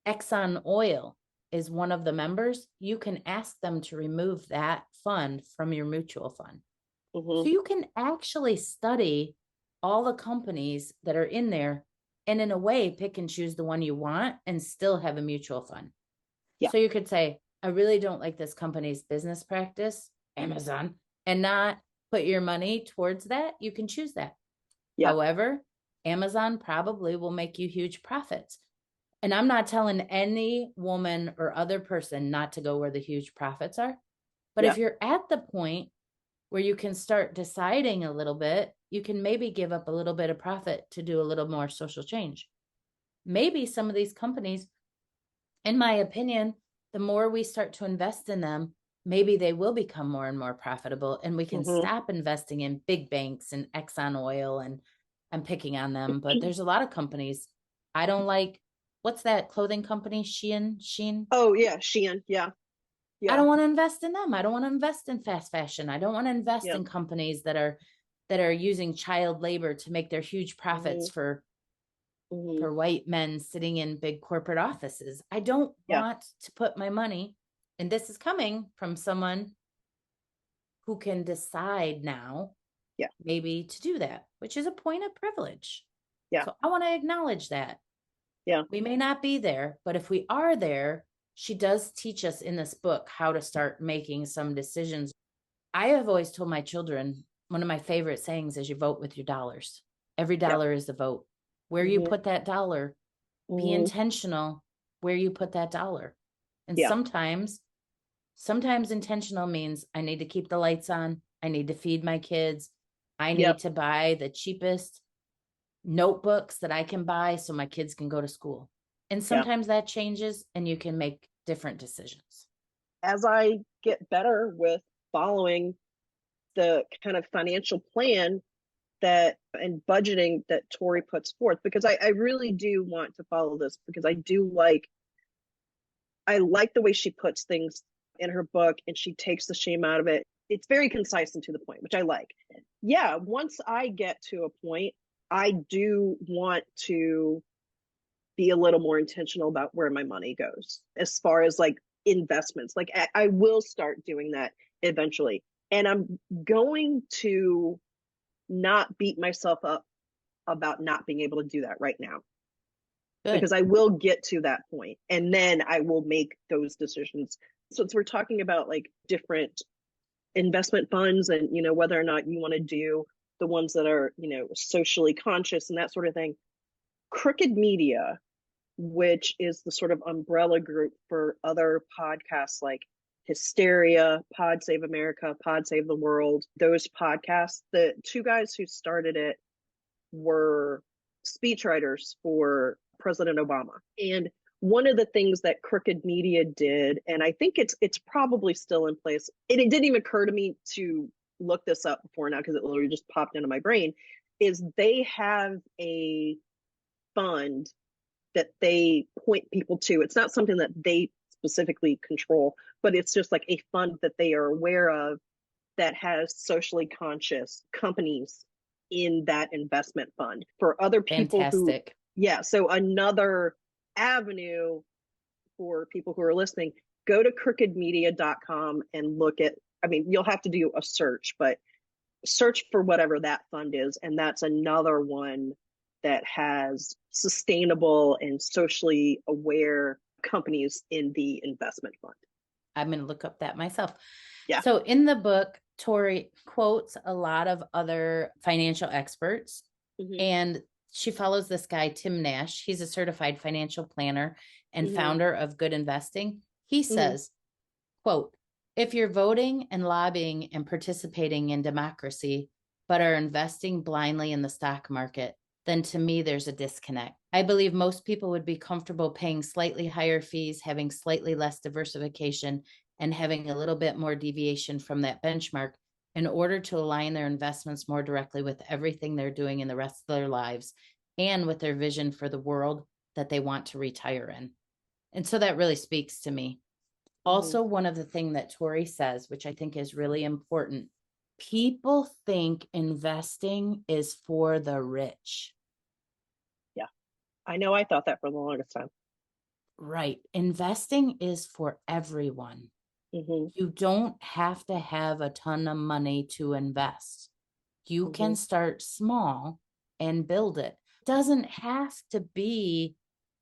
Exxon Oil is one of the members, you can ask them to remove that fund from your mutual fund. So you can actually study all the companies that are in there and in a way pick and choose the one you want and still have a mutual fund. Yeah. So you could say, I really don't like this company's business practice, Amazon, and not put your money towards that. You can choose that. Yeah. However, Amazon probably will make you huge profits. And I'm not telling any woman or other person not to go where the huge profits are. But if you're at the point where you can start deciding a little bit, you can maybe give up a little bit of profit to do a little more social change. Maybe some of these companies, in my opinion, the more we start to invest in them, maybe they will become more and more profitable, and we can stop investing in big banks and Exxon Oil, and I'm picking on them, but there's a lot of companies I don't like. What's that clothing company? Shein? Oh, yeah, Shein. Yeah. I don't want to invest in them. I don't want to invest in fast fashion. I don't want to invest in companies that are using child labor to make their huge profits for white men sitting in big corporate offices. I don't want to put my money, and this is coming from someone who can decide now, maybe to do that, which is a point of privilege. Yeah. So I want to acknowledge that. Yeah. We may not be there, but if we are there, she does teach us in this book how to start making some decisions. I have always told my children, one of my favorite sayings is you vote with your dollars. Every dollar is a vote. Where you put that dollar, be intentional where you put that dollar. And sometimes intentional means I need to keep the lights on. I need to feed my kids. I need to buy the cheapest notebooks that I can buy so my kids can go to school. And sometimes that changes and you can make different decisions. As I get better with following the kind of financial plan and budgeting that Tori puts forth, because I really do want to follow this, because I like the way she puts things in her book, and she takes the shame out of it. It's very concise and to the point, which I like. yeah, once I get to a point, I do want to be a little more intentional about where my money goes as far as like investments. Like I will start doing that eventually. And I'm going to not beat myself up about not being able to do that right now. Good. Because I will get to that point and then I will make those decisions. So we're talking about like different investment funds and, you know, whether or not you want to do the ones that are, you know, socially conscious and that sort of thing. Crooked Media, which is the sort of umbrella group for other podcasts like Hysteria, Pod Save America, Pod Save the World, those podcasts, the two guys who started it were speechwriters for President Obama. And one of the things that Crooked Media did, and I think it's probably still in place, and it didn't even occur to me to look this up before now because it literally just popped into my brain, is they have a fund that they point people to. It's not something that they specifically control, but it's just like a fund that they are aware of that has socially conscious companies in that investment fund for other people. Fantastic. So another avenue for people who are listening, go to crookedmedia.com and look at, I mean, you'll have to do a search, but search for whatever that fund is. And that's another one that has sustainable and socially aware companies in the investment fund. I'm going to look up that myself. Yeah. So in the book, Tori quotes a lot of other financial experts, and she follows this guy, Tim Nash. He's a certified financial planner and founder of Good Investing. He says, quote, if you're voting and lobbying and participating in democracy, but are investing blindly in the stock market, then to me, there's a disconnect. I believe most people would be comfortable paying slightly higher fees, having slightly less diversification, and having a little bit more deviation from that benchmark in order to align their investments more directly with everything they're doing in the rest of their lives and with their vision for the world that they want to retire in. And so that really speaks to me. Also, one of the things that Tori says, which I think is really important, people think investing is for the rich. Yeah, I know. I thought that for the longest time. Right. Investing is for everyone. You don't have to have a ton of money to invest. You can start small and build it. It doesn't have to be,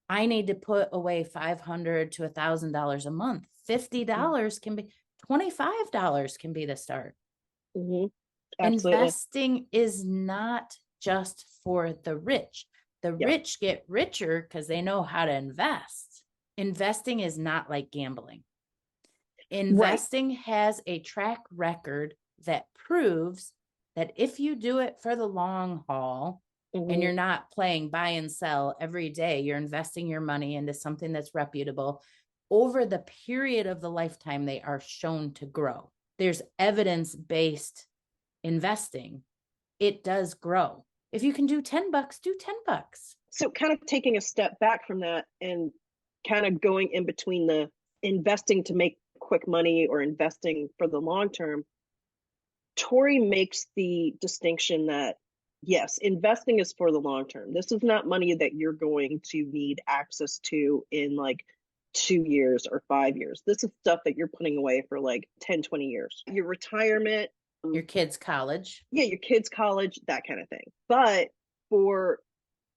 I need to put away $500 to $1,000 a month. $50 can be, $25 can be the start. Investing is not just for the rich. The rich get richer because they know how to invest. Investing is not like gambling. Investing has a track record that proves that if you do it for the long haul and you're not playing buy and sell every day, you're investing your money into something that's reputable. Over the period of the lifetime, they are shown to grow. There's evidence-based investing. It does grow. If you can do $10, do $10. So kind of taking a step back from that and kind of going in between the investing to make quick money or investing for the long term, Tori makes the distinction that, yes, investing is for the long term. This is not money that you're going to need access to in like 2 years or 5 years. This is stuff that you're putting away for like 10, 20 years. Your retirement. Your kids' college. Yeah, your kids' college, that kind of thing. But for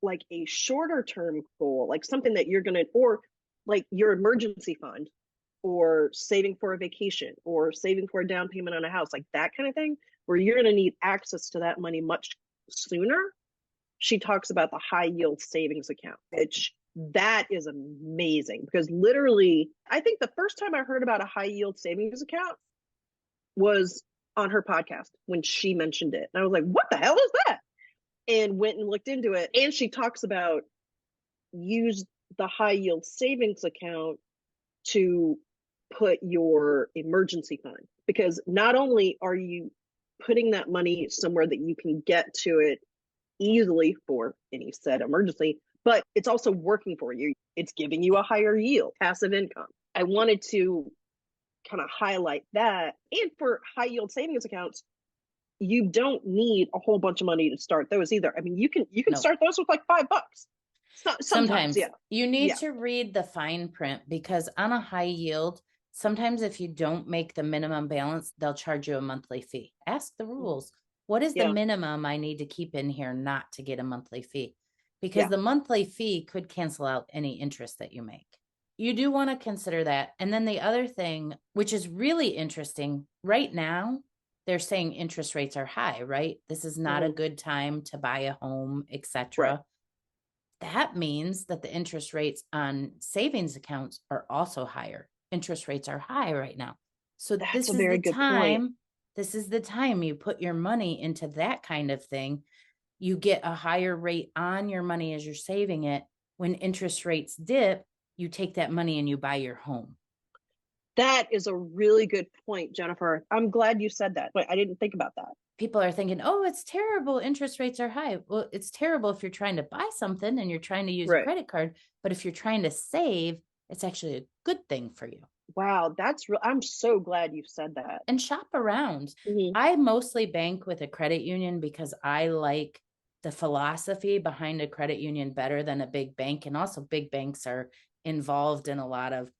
like a shorter term goal, like something that you're going to, or like your emergency fund, or saving for a vacation, or saving for a down payment on a house, like that kind of thing, where you're going to need access to that money much sooner. She talks about the high yield savings account, which that is amazing because literally, I think the first time I heard about a high yield savings account was on her podcast when she mentioned it. And I was like, what the hell is that? And went and looked into it. And she talks about use the high yield savings account to put your emergency fund, because not only are you putting that money somewhere that you can get to it easily for any said emergency, but it's also working for you. It's giving you a higher yield, passive income. I wanted to kind of highlight that. And for high yield savings accounts, you don't need a whole bunch of money to start those either. I mean, you can No. start those with like $5. Sometimes, yeah. You need Yeah. to read the fine print, because on a high yield, sometimes if you don't make the minimum balance, they'll charge you a monthly fee. Ask the rules. What is the Yeah. minimum I need to keep in here not to get a monthly fee? Because Yeah. the monthly fee could cancel out any interest that you make. You do want to consider that. And then the other thing, which is really interesting, right now, they're saying interest rates are high, right? This is not a good time to buy a home, etc. Right. That means that the interest rates on savings accounts are also higher. Interest rates are high right now. So That's this a is very the good time. point. This is the time you put your money into that kind of thing. You get a higher rate on your money as you're saving it. When interest rates dip, you take that money and you buy your home. That is a really good point, Jennifer. I'm glad you said that. But I didn't think about that. People are thinking, oh, it's terrible. Interest rates are high. Well, it's terrible if you're trying to buy something and you're trying to use a Right. credit card. But if you're trying to save, it's actually a good thing for you. Wow, that's real. I'm so glad you said that. And shop around. Mhm. I mostly bank with a credit union because I like the philosophy behind a credit union better than a big bank. And also, big banks are involved in a lot of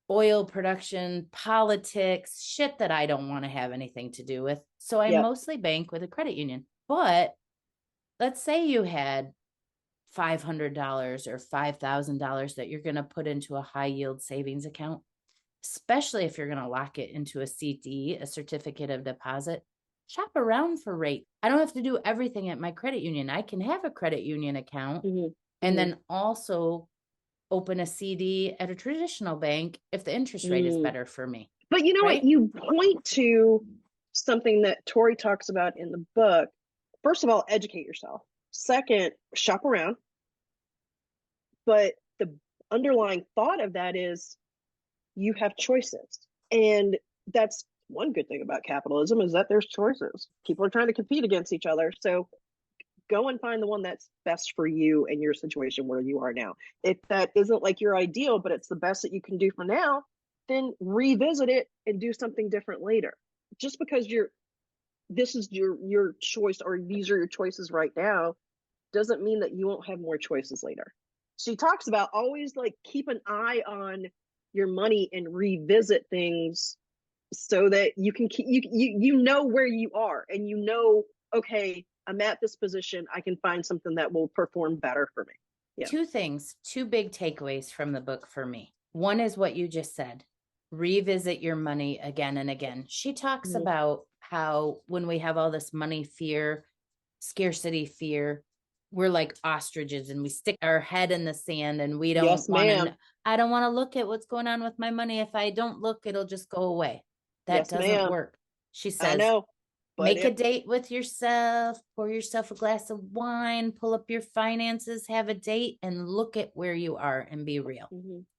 oil production, politics, shit that I don't want to have anything to do with. So I Yep. mostly bank with a credit union. But let's say you had $500 or $5,000 that you're going to put into a high yield savings account, especially if you're going to lock it into a CD, a certificate of deposit. Shop around for rate. I don't have to do everything at my credit union. I can have a credit union account and then also open a CD at a traditional bank if the interest rate is better for me. But you know what? You point to something that Tori talks about in the book. First of all, educate yourself. Second, shop around. But the underlying thought of that is you have choices. And that's one good thing about capitalism, is that there's choices. People are trying to compete against each other. So go and find the one that's best for you and your situation where you are now. If that isn't like your ideal, but it's the best that you can do for now, then revisit it and do something different later. Just because this is your choice, or these are your choices right now, doesn't mean that you won't have more choices later. She talks about always like keep an eye on your money and revisit things so that you can keep you know where you are, and you know, okay, I'm at this position, I can find something that will perform better for me. Yeah. Two big takeaways from the book for me. One is what you just said, revisit your money again and again. She talks about how when we have all this money fear, scarcity fear, we're like ostriches and we stick our head in the sand and we don't want to. I don't want to look at what's going on with my money. If I don't look, it'll just go away. That doesn't work. She says, make a date with yourself, pour yourself a glass of wine, pull up your finances, have a date, and look at where you are and be real.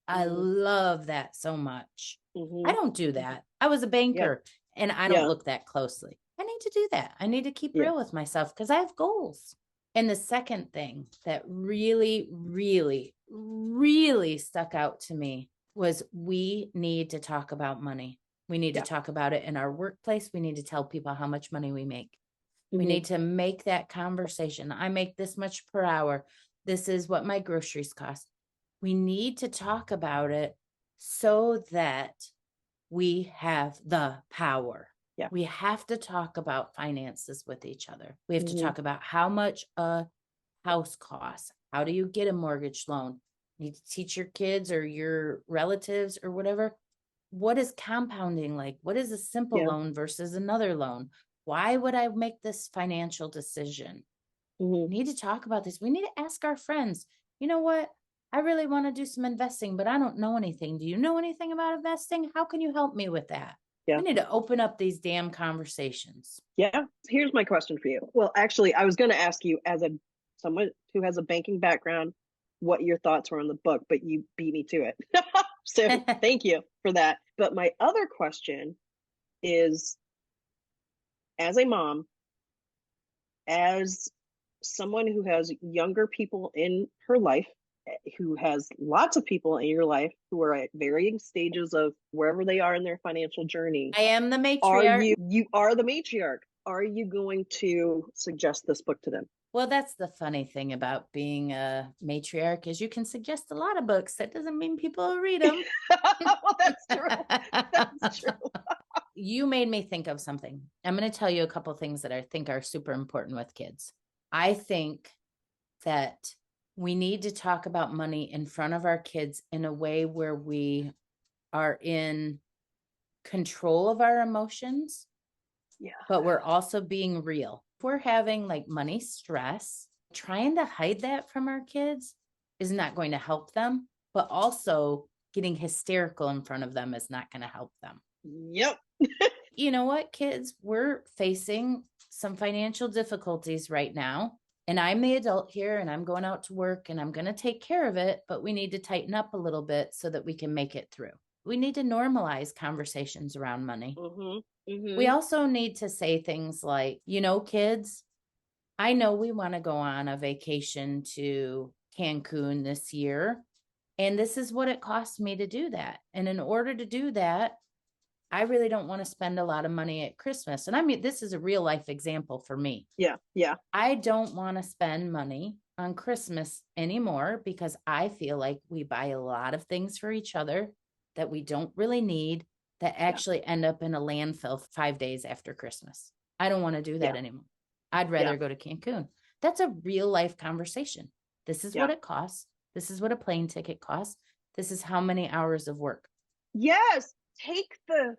I love that so much. I don't do that. I was a banker and I don't look that closely. I need to do that. I need to keep real with myself because I have goals. And the second thing that really, really, really stuck out to me was we need to talk about money. We need to talk about it in our workplace. We need to tell people how much money we make. We need to make that conversation. I make this much per hour. This is what my groceries cost. We need to talk about it so that we have the power. Yeah. We have to talk about finances with each other. We have to talk about how much a house costs. How do you get a mortgage loan? You need to teach your kids or your relatives or whatever. What is compounding like? What is a simple loan versus another loan? Why would I make this financial decision? We need to talk about this. We need to ask our friends, you know what? I really want to do some investing, but I don't know anything. Do you know anything about investing? How can you help me with that? We need to open up these damn conversations. Yeah. Here's my question for you. Well, actually, I was going to ask you, as someone who has a banking background, what your thoughts were on the book, but you beat me to it. So thank you for that. But my other question is, as a mom, as someone who has younger people in her life, who has lots of people in your life who are at varying stages of wherever they are in their financial journey. I am the matriarch. You are the matriarch. are you going to suggest this book to them? Well, that's the funny thing about being a matriarch is you can suggest a lot of books. That doesn't mean people will read them. Well, that's true. That's true. You made me think of something. I'm going to tell you a couple things that I think are super important with kids. I think that we need to talk about money in front of our kids in a way where we are in control of our emotions, but we're also being real. If we're having like money stress, trying to hide that from our kids is not going to help them, but also getting hysterical in front of them is not going to help them. Yep. You know what, kids? We're facing some financial difficulties right now. And I'm the adult here and I'm going out to work and I'm going to take care of it, but we need to tighten up a little bit so that we can make it through. We need to normalize conversations around money. We also need to say things like, you know, kids, I know we want to go on a vacation to Cancun this year, and this is what it costs me to do that. And in order to do that, I really don't want to spend a lot of money at Christmas. And I mean, this is a real life example for me. Yeah. I don't want to spend money on Christmas anymore because I feel like we buy a lot of things for each other that we don't really need that actually end up in a landfill 5 days after Christmas. I don't want to do that anymore. I'd rather go to Cancun. That's a real life conversation. This is what it costs. This is what a plane ticket costs. This is how many hours of work. Yes. Take the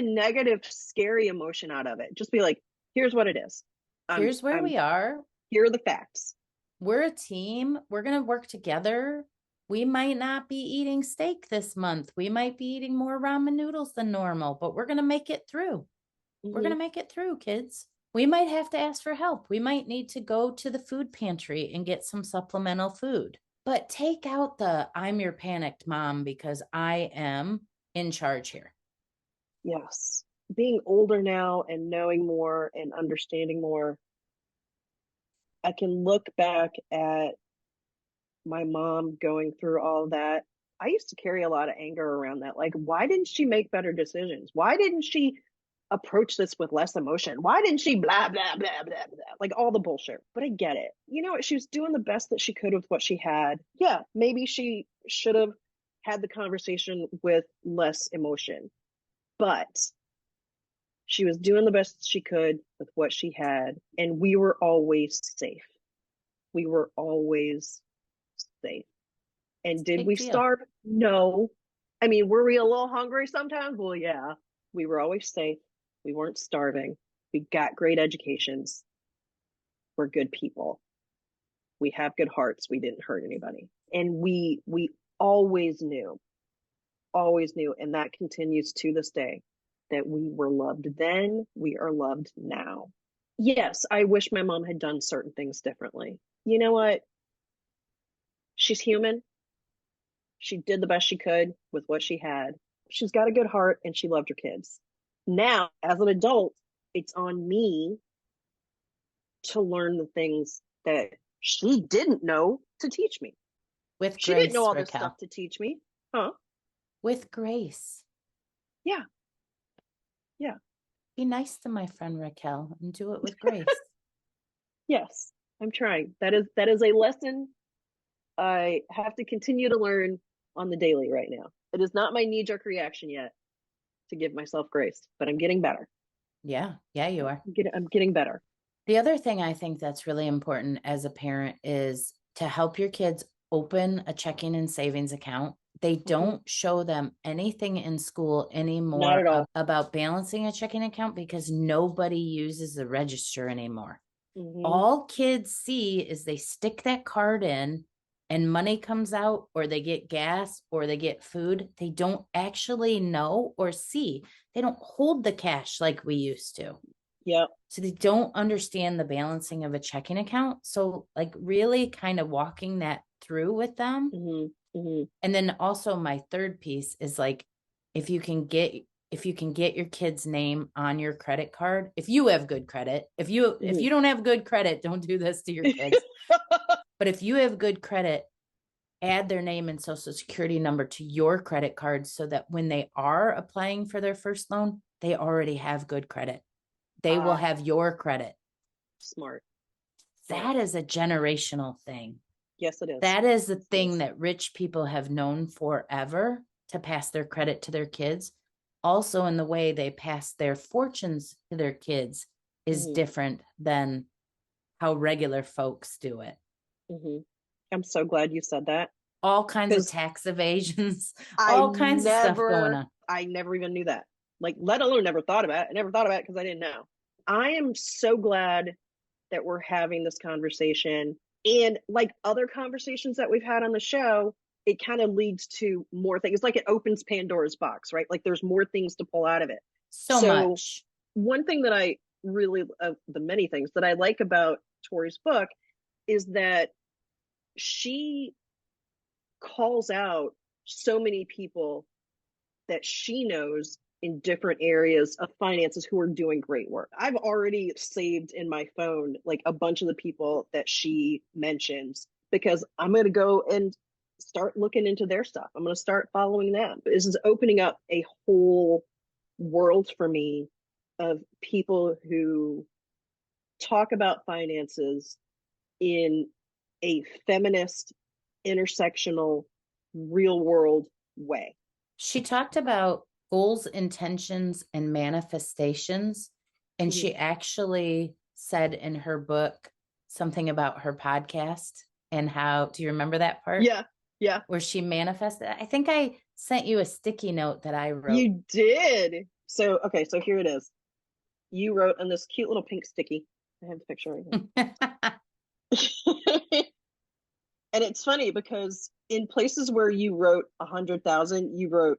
negative, scary emotion out of it. Just be like, here's what it is. Here's where we are. Here are the facts. We're a team. We're going to work together. We might not be eating steak this month. We might be eating more ramen noodles than normal, but we're going to make it through. We're going to make it through, kids. We might have to ask for help. We might need to go to the food pantry and get some supplemental food. But take out the I'm your panicked mom because I am in charge here. Yes. Being older now and knowing more and understanding more, I can look back at my mom going through all of that. I used to carry a lot of anger around that. Like, why didn't she make better decisions? Why didn't she approach this with less emotion? Why didn't she blah, blah, blah, blah, blah? Like all the bullshit. But I get it. You know what? She was doing the best that she could with what she had. Yeah, maybe she should have had the conversation with less emotion. But she was doing the best she could with what she had. And we were always safe. We were always safe. And did we starve? No. I mean, were we a little hungry sometimes? Well, yeah. We were always safe. We weren't starving. We got great educations. We're good people. We have good hearts. We didn't hurt anybody. And we always knew, and that continues to this day, that we were loved then, we are loved now. Yes, I wish my mom had done certain things differently. You know what? She's human. She did the best she could with what she had. She's got a good heart and she loved her kids. Now, as an adult, it's on me to learn the things that she didn't know to teach me. With she grace, didn't know all this Raquel. stuff to teach me. Huh? With grace. Yeah. Be nice to my friend Raquel and do it with grace. Yes, I'm trying. That is a lesson I have to continue to learn on the daily right now. It is not my knee-jerk reaction yet to give myself grace, but I'm getting better. Yeah, you are. I'm getting better. The other thing I think that's really important as a parent is to help your kids open a checking and savings account. They don't show them anything in school anymore about balancing a checking account because nobody uses the register anymore. All kids see is they stick that card in and money comes out, or they get gas, or they get food. They don't actually know or see. They don't hold the cash like we used to. Yep. So they don't understand the balancing of a checking account. So like really kind of walking that through with them. And then also my third piece is like, if you can get your kid's name on your credit card, if you have good credit, if you don't have good credit, don't do this to your kids. But if you have good credit, add their name and social security number to your credit card so that when they are applying for their first loan, they already have good credit. they will have your credit. Smart. That is a generational thing. Yes, it is. That is the thing that rich people have known forever, to pass their credit to their kids. Also, in the way they pass their fortunes to their kids is different than how regular folks do it. I'm so glad you said that. All kinds of tax evasions, all kinds of stuff going on. I never even knew that. Like, let alone never thought about it. I never thought about it because I didn't know. I am so glad that we're having this conversation. And like other conversations that we've had on the show, it kind of leads to more things. It's like it opens Pandora's box, right? Like there's more things to pull out of it. So much. One thing that I really, the many things that I like about Tori's book is that she calls out so many people that she knows in different areas of finances who are doing great work. I've already saved in my phone like a bunch of the people that she mentions, because I'm going to go and start looking into their stuff. I'm going to start following them. This is opening up a whole world for me of people who talk about finances in a feminist, intersectional, real world way. She talked about goals, intentions, and manifestations. And she actually said in her book something about her podcast and how, do you remember that part? Yeah. Where she manifested. I think I sent you a sticky note that I wrote. You did. So here it is. You wrote on this cute little pink sticky. I have the picture right here. And it's funny because in places where you wrote 100,000, you wrote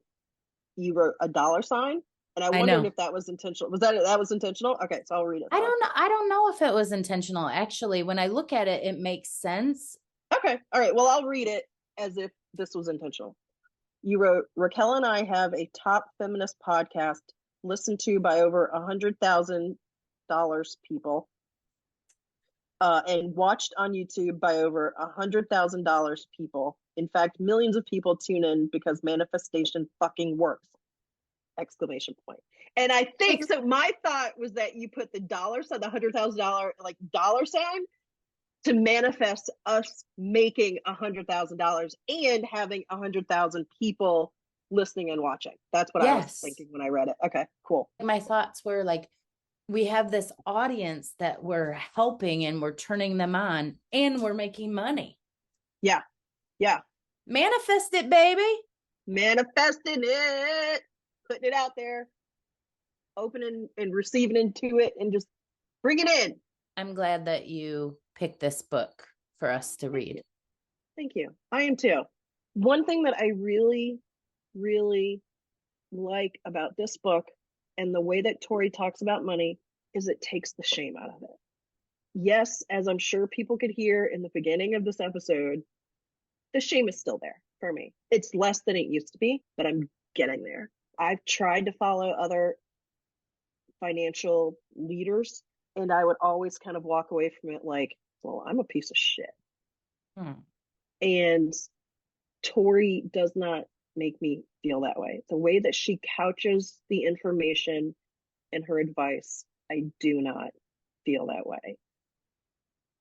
a dollar sign. And I wondered if that was intentional. That was intentional? Okay, so I'll read it. I don't know if it was intentional. Actually, when I look at it, it makes sense. Okay. All right. Well, I'll read it as if this was intentional. You wrote, Raquel and I have a top feminist podcast listened to by over 100,000 people and watched on YouTube by over 100,000 people. In fact, millions of people tune in because manifestation fucking works! Exclamation point. And I think so. My thought was that you put the dollar sign, the $100,000 like dollar sign, to manifest us making $100,000 and having 100,000 people listening and watching. That's what I was thinking when I read it. Okay, cool. My thoughts were like, we have this audience that we're helping and we're turning them on and we're making money. Yeah. Manifest it, baby. Manifesting it. Putting it out there. Opening and receiving into it and just bring it in. I'm glad that you picked this book for us to read. Thank you. I am too. One thing that I really, really like about this book and the way that Tori talks about money is it takes the shame out of it. Yes, as I'm sure people could hear in the beginning of this episode, the shame is still there for me. It's less than it used to be, but I'm getting there. I've tried to follow other financial leaders, and I would always kind of walk away from it like, well, I'm a piece of shit. And Tori does not make me feel that way. The way that she couches the information and her advice, I do not feel that way.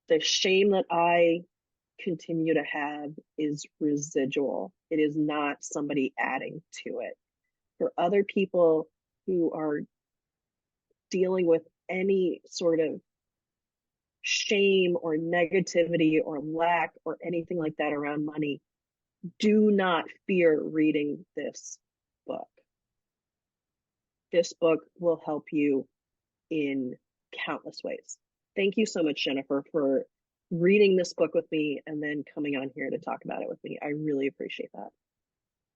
The shame that I continue to have is residual. It is not somebody adding to it. For other people who are dealing with any sort of shame or negativity or lack or anything like that around money, do not fear reading this book. This book will help you in countless ways. Thank you so much, Jennifer, for reading this book with me and then coming on here to talk about it with me. I really appreciate that.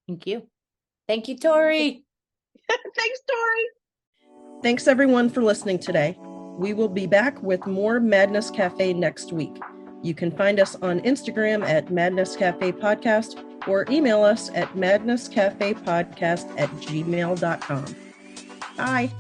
Thank you. Thank you, Tori. Thanks, Tori. Thanks, everyone, for listening today. We will be back with more Madness Cafe next week. You can find us on Instagram at Madness Cafe Podcast or email us at madnesscafepodcast@gmail.com. Bye.